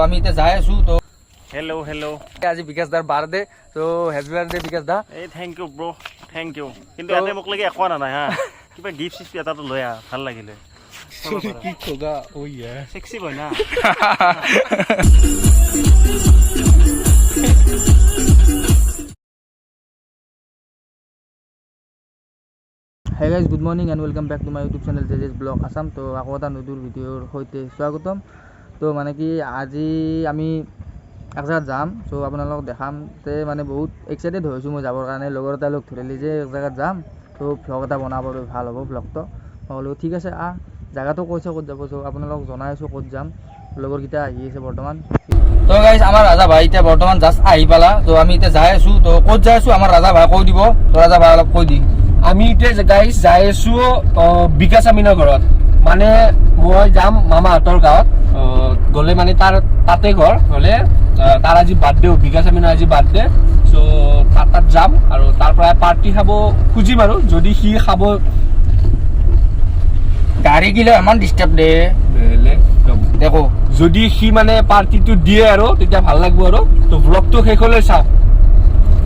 আমি এতিয়া যাই আছো। তো হেল্ল' হেল্ল' আজি বিকাশ দাৰ বাৰ্থডে, তো হেপী বাৰ্থডে বিকাশ দা। এই থেংক ইউ ব্ৰ, থেংক ইউ। কিন্তু ইয়াতে মোক লাগে একো নাই হা, কিবা গিফ্ট চিফ্ট এটাতো লৈ আহ, ভাল লাগিলে। কি খোগা ও ইয়া সেক্সি বয় না। Hey guys, good morning and welcome back to my YouTube channel জেজেছ ব্লগ আছাম। তো আকৌ এটা নতুন ভিডিঅ'ৰ সৈতে স্বাগতম। তো মানে কি আজি আমি এক জেগাত যাম, চ' আপোনালোকক দেখাম। তে মানে বহুত এক্সাইটেড হৈছোঁ মই যাবৰ কাৰণে। লগৰ এটা লগ ধৰিলে যে এক জেগাত যাম, তো ভ্লগ এটা বনাবলৈ ভাল হ'ব ভ্লগটো। মই ক'লোঁ ঠিক আছে জেগাটো কৈছে ক'ত যাব, চ' আপোনালোকক জনাই আছোঁ ক'ত যাম। লগৰকেইটা আহি আছে বৰ্তমান। তো গাইজ আমাৰ ৰাজা ভাই এতিয়া বৰ্তমান জাষ্ট আহি পালা। তো আমি এতিয়া যাই আছোঁ। তো ক'ত যাই আছোঁ আমাৰ ৰাজা ভাই কৈ দিব। তো ৰাজা ভাই অলপ কৈ দি। আমি এতিয়া গাইজ যাই আছো বিকাশ আমিনৰ ঘৰত। মানে মই যাম মামাহঁতৰ গাঁৱত, গ'লে মানে তাতে ঘৰ গ'লে তাৰ আজি বাৰ্থডে, বিকাশ আমিনৰ আজি বাৰ্থডে। চ' তাত যাম আৰু তাৰ পৰা পাৰ্টি খাব খুজিম আৰু যদি সি খাব। গাড়ী গিলা ইমান ডিষ্টাৰ্ব দে দেখো, যদি সি মানে পাৰ্টিটো দিয়ে আৰু তেতিয়া ভাল লাগিব আৰু। তো ব্লগটো শেষলৈ চাওক।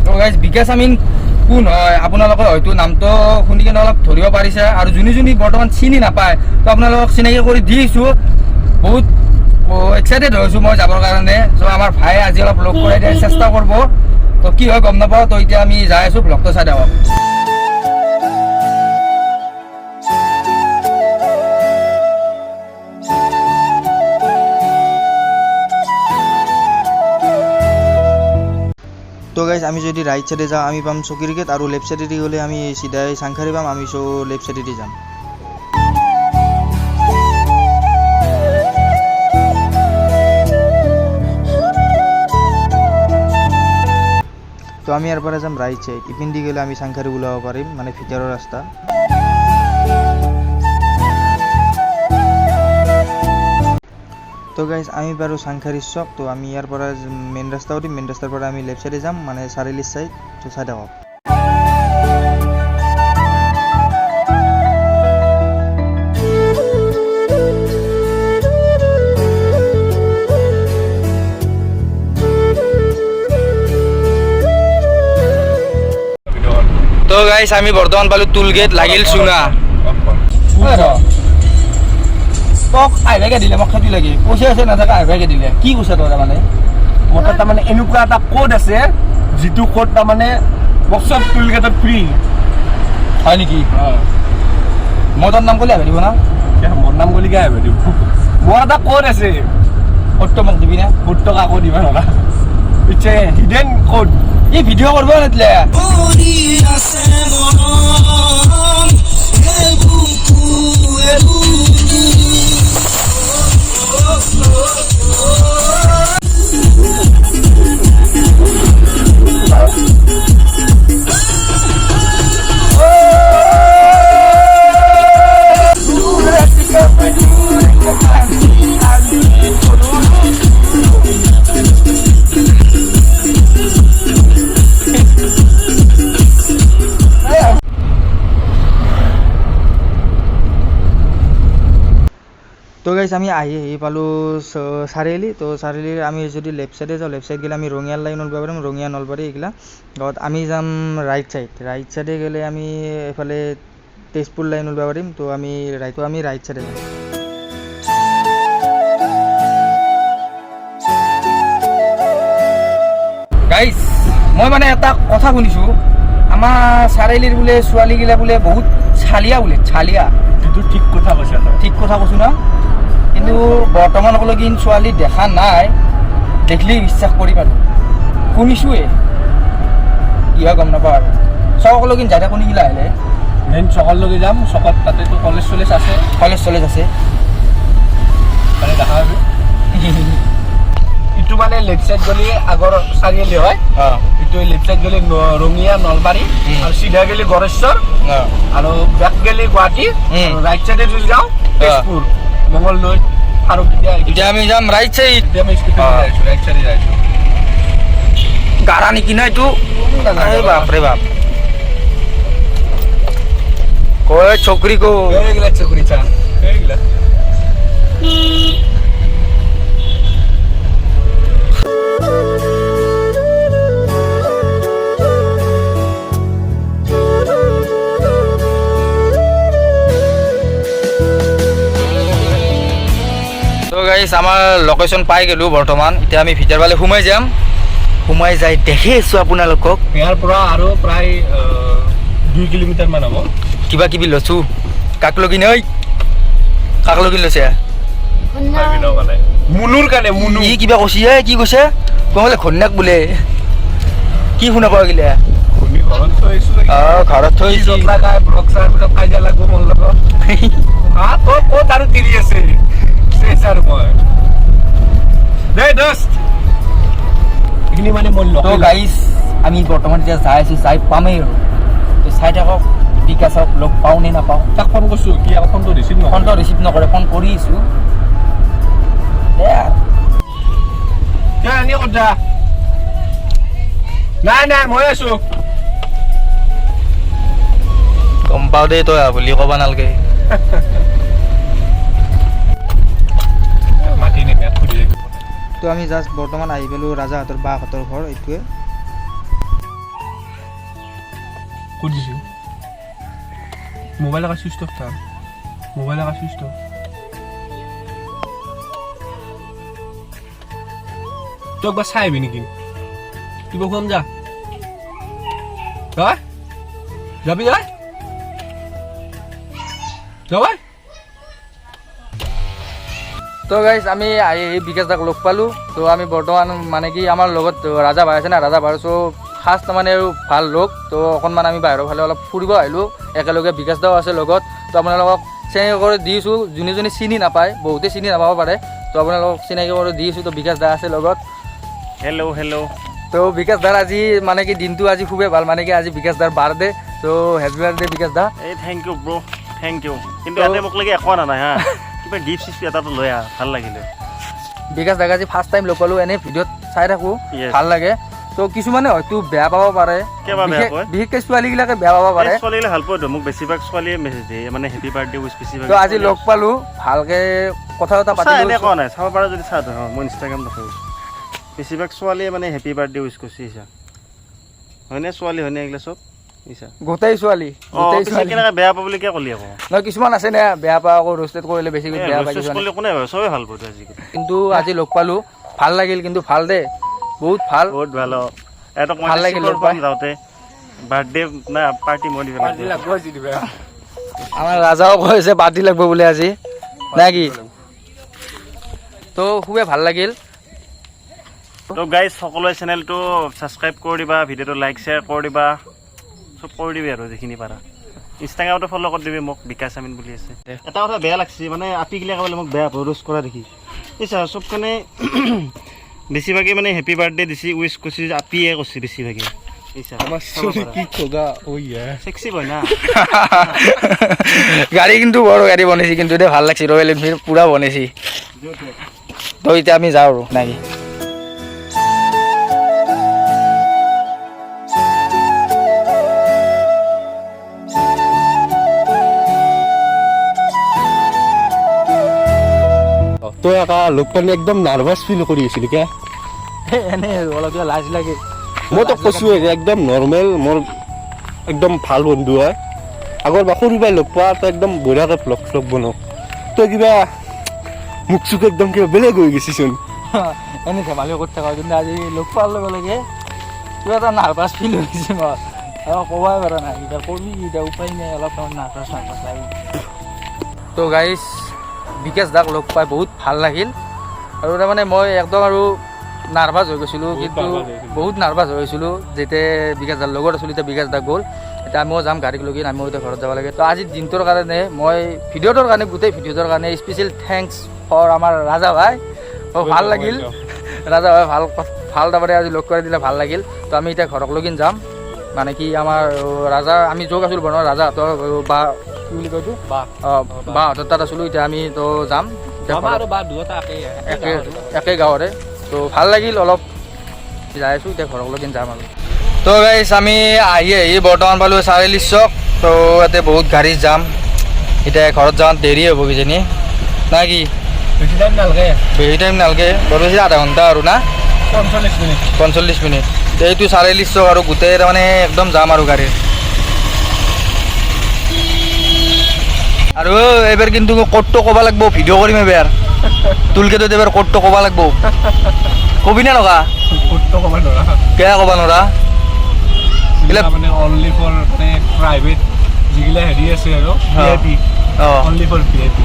তো গাইজ বিকাশ আমিন কোন হয় আপোনালোকে হয়তো নামটো শুনি কিনে অলপ ধৰিব পাৰিছে, আৰু যোনে বৰ্তমান চিনি নাপায় তো আপোনালোকক চিনাকি কৰি দিছোঁ। বহুত এক্সাইটেড হৈছোঁ মই যাবৰ কাৰণে। চ' আমাৰ ভাই আজি অলপ লগ কৰাই দিয়াৰ চেষ্টা কৰিব। তো কি হয় গম নাপাওঁ। তো এতিয়া আমি যাই আছোঁ, ব্লগটো চাই দিয়ক। তো গাইজ আমি যদি ৰাইট সাইডে যাওঁ আমি পাম চকিৰ গেট, আৰু লেফ্ট সাইডেদি গ'লে আমি চিধাই চাংখাৰী পাম। আমি লেফ্ট সাইডেদি যাম। তো আমি ইয়াৰ পৰা যাম ৰাইট সাইড। ইপিনেদি গ'লে আমি চাংখাৰী ওলাব পাৰিম, মানে ভিতৰৰ ৰাস্তা। তো গাইজ আমি বাৰু চাংখাৰী চক। তো আমি ইয়াৰ পৰা মেইন ৰাস্তা উঠিম, মেইন ৰাস্তাৰ পৰা আমি লেফ্ট সাইডে যাম, মানে চাৰিআলিৰ চাইড। তো চাই থাকক। তো গাইজ আমি বৰ্তমান পালোঁ টুল গেট, লাগিল চুঙা। তক আহিবাকে দিলে মোক খেতি লাগে, পইচা আছে নাথাকে আহিবাকে দিলে। কি কৈছে তই তাৰমানে? মোৰ তাত তাৰমানে এনেকুৱা এটা কোড আছে, যিটো কোড তাৰমানে মোক চব টুল গেটত ফ্ৰী। হয় নেকি? মই তোৰ নাম ক'লে আহিব দিব না? মোৰ নাম গলিকে আহিব দিব। মোৰ এটা কোড আছে, ক'তটো মোক দিবি না? কোডটো কাকো দিব নোৱাৰা। It's a hidden code. এই ভিডিঅ' কৰিব নাছিলে। তো গাইজ আমি আহি পালোঁ চাৰিআলি। তো চাৰিআলিৰ আমি যদি লেফ্ট চাইডে যাওঁ, লেফ্ট চাইড গ'লে আমি ৰঙিয়াল লাইন ওলাব পাৰিম, ৰঙিয়া নলবাৰী এইগিলা গাঁৱত। আমি যাম ৰাইট চাইড, ৰাইট চাইডে গ'লে আমি এইফালে তেজপুৰ লাইন ওলাব পাৰিম। তো আমি ৰাইট চাইডে যাম। গাইজ মই মানে এটা কথা শুনিছোঁ, আমাৰ চাৰিআলিৰ বোলে ছোৱালীগিলা বোলে বহুত চালিয়া বোলে, চালিয়া। এইটো ঠিক কথা কৈছা তই। ঠিক কথা কৈছোঁ না? কিন্তু বৰ্তমানলৈকে ছোৱালী দেখা নাই, দেখিলেই বিশ্বাস কৰিম আৰু। শুনিছোঁৱে, কি হয় গম নাপাওঁ আৰু। চকলৈকে যাই থাকোঁ নেকি লাহে লাহে। মেইন চকলৈকে যাম, চকত তাতেতো কলেজ চলেজ আছে। কলেজ চলেজ আছে মানে দেখা পাবি। ইটো মানে লেফ্ট চাইড গ'লে আগৰ চাৰিআলি হয়, ইটো লেফ্ট চাইড গ'লে ৰঙিয়া নলবাৰী, আৰু চিধা গ'লে গড়েশ্বৰ, আৰু বেক গ'লে গুৱাহাটী, ৰাইট চাইডে যদি যাওঁ তেজপুৰ, মঙলদৈ, আৰু এতিয়া আমি যাম ৰাইট চাইড। আমি ৰাইট চাইডে যাইছোঁ। গাড়া নেকি না এইটো? বাপৰে বাপ। কয় চকৰি কো এইগিলা চকৰি চা এইগিলা গাইছ আমাৰ লোকেশ্যন পাই গ'লোঁ বৰ্তমান এতিয়া আমি ভিতৰ ফালে সোমাই যাম সোমাই যাই দেখি আছোঁ আপোনালোকক ইয়াৰ পৰা আৰু প্ৰায় 2 কিলোমিটাৰ মান হ'ব কিবা কিবি লৈছোঁ কাক লগিন ঐ কাক লগিন লৈছে মুনুৰ কাৰণে মুনু ই কিবা কৈছে কি কৈছে বোলে ঘৈণীয়েক বোলে কি শুনা পোৱা গিলে ঘৰত থৈ ক'ত আৰু তিৰি আছে এইখিনি মানে মই তো গাইছ আমি বৰ্তমান এতিয়া চাই আছোঁ চাই পামেই আৰু তো চাই থাকক বিকাশক লগ পাওঁ নে নাপাওঁ তাক ফোন কৰিছোঁ কি আকৌ ফোনটো ৰিচিভ নকৰে ফোন কৰিছোঁ নাই নাই মই আছো গম পাওঁ দেই তই বুলি ক'ব নালাগে তো আমি জাষ্ট বৰ্তমান আহি পালোঁ ৰাজাহঁতৰ বাহঁতৰ ঘৰ এইটোৱে ক'ত দিছোঁ মোবাইল এটা চুইচ অফ থাক মোবাইল এটা চুইচ অফ তই একবাৰ চাই আহিবি নেকি কিবা খুৱাম যা যাবি যাবাই তো গাইছ আমি আহি বিকাশ দাক লগ পালোঁ তো আমি বৰ্তমান মানে কি আমাৰ লগত ৰাজা ভাই আছে না ৰাজা ভাই চ' ফাৰ্ষ্ট মানে আৰু ভাল লগ তো অকণমান আমি বাহিৰৰ ফালে অলপ ফুৰিব আহিলোঁ একেলগে বিকাশ দাও আছে লগত তো আপোনালোকক চিনাকি কৰি দিছোঁ যোনে যোনে চিনি নাপায় বহুতে চিনি নাপাব পাৰে তো আপোনালোকক চিনাকি কৰি দিছোঁ তো বিকাশ দা আছে লগত হেল্ল' তো বিকাশ দাৰ আজি মানে কি দিনটো আজি খুবেই ভাল মানে কি আজি বিকাশ দাৰ বাৰ্থডে তো হেপী বাৰ্থডে বিকাশ দা এই থেংক ইউ ব্ৰ থেংক ইউ কিন্তু ইয়াতে মোক লাগি একো অনা নাই হা কিবা গিফ্ট চিফ্ট এটাতো লৈ আহ ভাল লাগিলে বিকাশ দাক আজি ফাৰ্ষ্ট টাইম লগ পালোঁ এনেই ভিডিঅ'ত চাই থাকোঁ Yes. ভাল লাগে তো কিছুমানে হয়তো বেয়া পাব পাৰে কিয় বা বেয়া পায়? বিশেষকৈ ছোৱালীবিলাকে বেয়া পাব পাৰে ছোৱালীলে ভাল পোৱাতো মোক বেছিভাগ ছোৱালীয়ে মেছেজ দিয়ে মানে হেপী বাৰ্থডে উইচ বেছিভাগ তো আজি লগ পালোঁ ভালকৈ কথা এনে পাতিলোঁ কোৱা নাই চাব পাৰা যদি চাহ মই ইনষ্টাগ্ৰাম দেখাইছোঁ বেছিভাগ ছোৱালীয়ে মানে হেপী বাৰ্থডে উইচ কৰিছে ইছা হয়নে ছোৱালী হয়নে এইগিলা চব ইছা গোটেই ছোৱালী কেনেকৈ বেয়া পাব বুলি কিয় ক'লি আকৌ নহয় কিছুমান আছে নে বেয়া পায় আকৌ ৰোষ্টেড কৰিলে বেছিকৈ বেয়া পাই কিছুমানে। কৰিলে কোনে ভাবে চবেই ভাল পায় আজিকালি কিন্তু আজি লগ পালোঁ ভাল লাগিল কিন্তু ভাল দে বহুত ভাল বহুত ভাল এহঁতক ভাল লাগিল লগ পাই। যাওঁতে বাৰ্থডে না পাৰ্টি মই দিব আমাৰ ৰাজাও কৈছে পাৰ্টি লাগিব বোলে আজি নে কি তো খুবেই ভাল লাগিল তো গাইজ সকলোৱে চেনেলটো ছাবস্ক্ৰাইব কৰি দিবা ভিডিঅ'টো লাইক শ্বেয়াৰ কৰি দিবা চব কৰি দিবি আৰু যিখিনি পাৰা ইনষ্টাগ্ৰামতো ফ'ল' কৰি দিবি মোক বিকাশ আমিন বুলি আছে এটা কথা বেয়া লাগছে মানে আপিগিলা ক'লে মোক বেয়া ৰ'জ কৰা দেখি বুজিছা চব কাৰণে বেছিভাগে মানে হেপী বাৰ্থডে দিছি উইচ কৰিছে আপিয়ে কৰিছে বেছিভাগে চেক্সি হয় না গাড়ী কিন্তু বড় গাড়ী বনাইছে কিন্তু দে ভাল লাগছে ৰয়েল এনফিল্ড পুৰা বনাইছে তো এতিয়া আমি যাওঁ আৰু নাকি তই আকৌ লগ পালে একদম নাৰ্ভাছ ফিল কৰি আছিলি কে এনেই অলপ কিবা লাজ লাগে মই তোক কৈছোঁ একদম নৰ্মেল মোৰ একদম ভাল বন্ধু হয় আগৰ বা সৰু পৰাই লগ পোৱা তই একদম বঢ়িয়াকৈ ভ্লগ শ্লগ বনাও তই কিবা মুখ চুখ একদম কিবা বেলেগ হৈ গৈছিচোন এনেই ধেমালি কৰি থকা কিন্তু আজি লগ পোৱাৰ লগে লগে কিবা এটা নাৰ্ভাছ ফিল হৈছে মই আৰু ক'বই পৰা নাই এতিয়া কৰিবি এতিয়া উপায় নাই অলপ নাৰ্ভাছ লাগি তো গাইজ বিকাশ দাক লগ পাই বহুত ভাল লাগিল আৰু তাৰমানে মই একদম আৰু নাৰ্ভাছ হৈ গৈছিলোঁ কিন্তু বহুত নাৰ্ভাছ হৈ গৈছিলোঁ যেতিয়া বিকাশ দাৰ লগত আছিলোঁ এতিয়া বিকাশ দা গ'ল এতিয়া আমিও যাম গাড়ীক লগি আমিও এতিয়া ঘৰত যাব লাগে তো আজি দিনটোৰ কাৰণে মই ভিডিঅ'টোৰ কাৰণে গোটেই ভিডিঅ'টোৰ কাৰণে স্পেচিয়েল থেংকছ ফৰ আমাৰ ৰাজা ভাই ভাল লাগিল ৰাজা ভাই ভাল তাৰমানে আজি লগ কৰি দিলে ভাল লাগিল তো আমি এতিয়া ঘৰক লগিন যাম মানে কি আমাৰ ৰাজা আমি য'ত আছিলোঁ বৰ্তমান ৰাজাহঁতৰ বা কি বুলি কয় এইটো বাহঁতৰ তাত আছিলোঁ এতিয়া আমি তো যাম একে গাঁৱৰে তো ভাল লাগিল অলপ যাই আছোঁ এতিয়া ঘৰক লগিন যাম আৰু তো গাইছ আমি আহি বৰ্তমান পালোঁ চাৰিআলি চক তো ইয়াতে বহুত গাড়ী যাম এতিয়া ঘৰত যাওঁত দেৰি হ'ব কিজানি না কি বেছি টাইম নালাগে বেছি টাইম নালাগে বৰ বেছি আধা ঘণ্টা আৰু না 45 মিনিট এইটো চাৰিআলি চক আৰু গোটেই তাৰমানে একদম যাম আৰু গাড়ীৰ আৰু এইবাৰ কিন্তু ক'তটো ক'ব লাগিব ভিডিঅ' কৰিম এইবাৰ তোলকে তো এবার কোটটো ক'বা লাগবো কবি না নকা ক'তো ক'ব নোৱাৰা কেয়া ক'বা নৰা এইবিলাক মানে অনলি ফৰ মানে প্ৰাইভেট যিগিলা হেৰি আছে আৰু VIP অনলি ফৰ VIP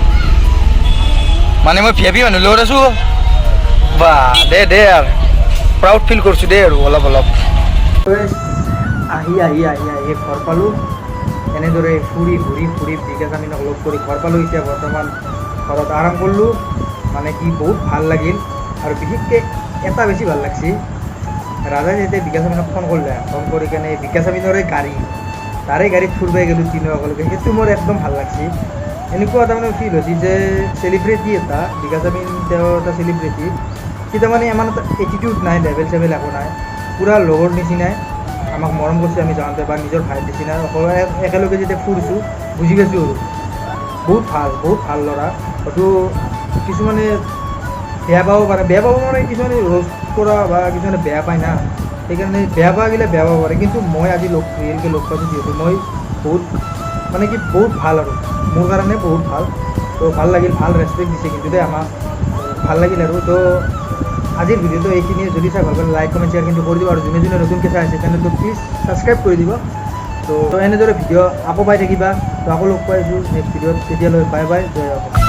মানে মই ভিআইপি মানুহ লগত আছো বা দে আৰু প্ৰাউড ফিল কৰিছোঁ দে আৰু অলপ আহি ঘৰ পালোঁ এনেদৰে ফুৰি বিকাশ আমি লগ কৰি ঘৰ পালোঁ এতিয়া বৰ্তমান ঘৰত আৰাম কৰিলোঁ মানে কি বহুত ভাল লাগিল আৰু বিশেষকৈ এটা বেছি ভাল লাগছে ৰাজাই যেতিয়া বিকাশ আমিনক ফোন কৰিলে ফোন কৰি কেনে বিকাশ আমিনৰে গাড়ী তাৰে গাড়ীত ফুৰিব গ'লোঁ তিনিওসকলকে সেইটো মোৰ একদম ভাল লাগছে এনেকুৱা এটা মানে ফিল হৈছে যে চেলিব্ৰিটি এটা বিকাশ আমিন তেওঁ এটা চেলিব্ৰিটি সি তাৰমানে ইমান এটা এটিটিউড নাই লেভেল চেভেল একো নাই পূৰা লগৰ নিচিনাই আমাক মৰম কৰিছে আমি যাওঁতে বা নিজৰ ভাইৰ নিচিনা একেলগে যেতিয়া ফুৰিছোঁ বুজি পাইছোঁ আৰু বহুত ভাল ল'ৰা হয়তো কিছুমানে বেয়া পাব পাৰে কিছুমানে ৰোষ্ট কৰা বা কিছুমানে বেয়া পায় না সেইকাৰণে বেয়া পোৱাগিলে বেয়া পাব পাৰে কিন্তু মই আজি ৰিয়েলকৈ লগ পাইছোঁ যিহেতু মই বহুত মানে কি বহুত ভাল আৰু মোৰ কাৰণে বহুত ভাল তো ভাল লাগিল ভাল ৰেচপেক্ট দিছে কিন্তু দেই আমাক ভাল লাগিল আৰু তো আজিৰ ভিডিঅ'টো এইখিনিয়ে যদি চাই ভাল পালে লাইক কমেণ্ট শ্বেয়াৰ কিন্তু কৰি দিব আৰু যোনে নতুনকৈ চাই আছে চেনেলটো প্লিজ ছাবস্ক্ৰাইব কৰি দিব তো এনেদৰে ভিডিঅ' আকৌ পাই থাকিবা তো আকৌ লগ পাইছোঁ নেক্সট ভিডিঅ'ত তেতিয়ালৈ বাই জয় অসম।